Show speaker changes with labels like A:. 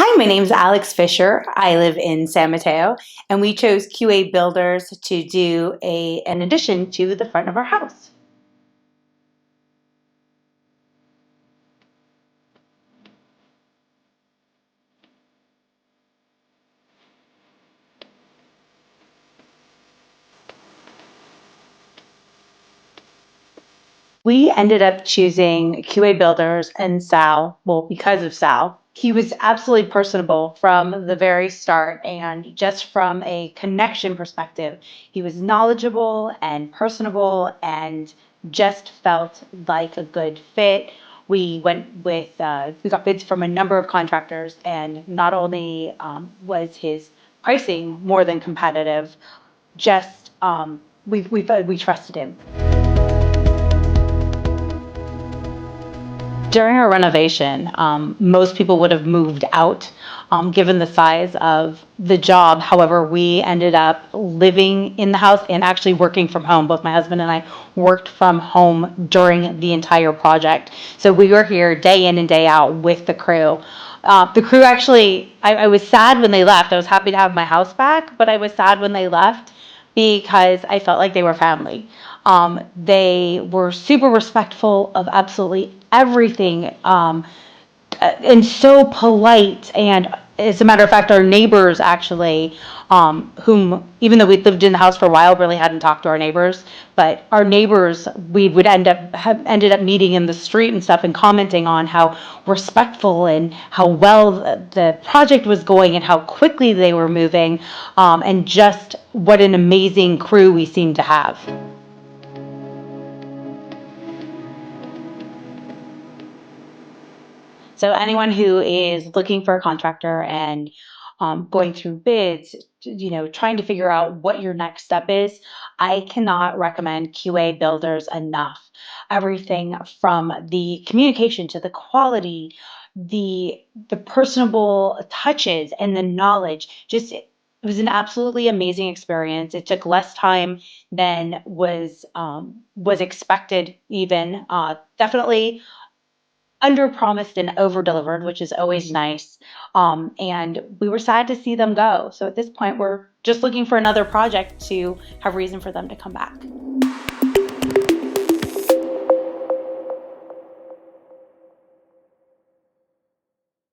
A: Hi, my name is Alex Fisher. I live in San Mateo, and we chose QA Builders to do an addition to the front of our house. We ended up choosing QA Builders and Sal, well, because of Sal. He was absolutely personable from the very start, and just from a connection perspective, he was knowledgeable and personable and just felt like a good fit. We got bids from a number of contractors, and not only was his pricing more than competitive, just we trusted him. During our renovation, most people would have moved out given the size of the job. However, we ended up living in the house and actually working from home. Both my husband and I worked from home during the entire project. So we were here day in and day out with the crew. The crew actually, I was sad when they left. I was happy to have my house back, but I was sad when they left because I felt like they were family. They were super respectful of absolutely everything, and so polite. And as a matter of fact, our neighbors actually, whom, even though we lived in the house for a while, really hadn't talked to our neighbors, but our neighbors, we would ended up meeting in the street and stuff and commenting on how respectful and how well the project was going and how quickly they were moving, and just what an amazing crew we seemed to have. So anyone who is looking for a contractor and going through bids, trying to figure out what your next step is, I cannot recommend QA Builders enough. Everything from the communication to the quality, the personable touches and the knowledge, just it was an absolutely amazing experience. It took less time than was expected, even. Definitely under promised and over delivered, which is always nice. And we were sad to see them go. So at this point, we're just looking for another project to have reason for them to come back.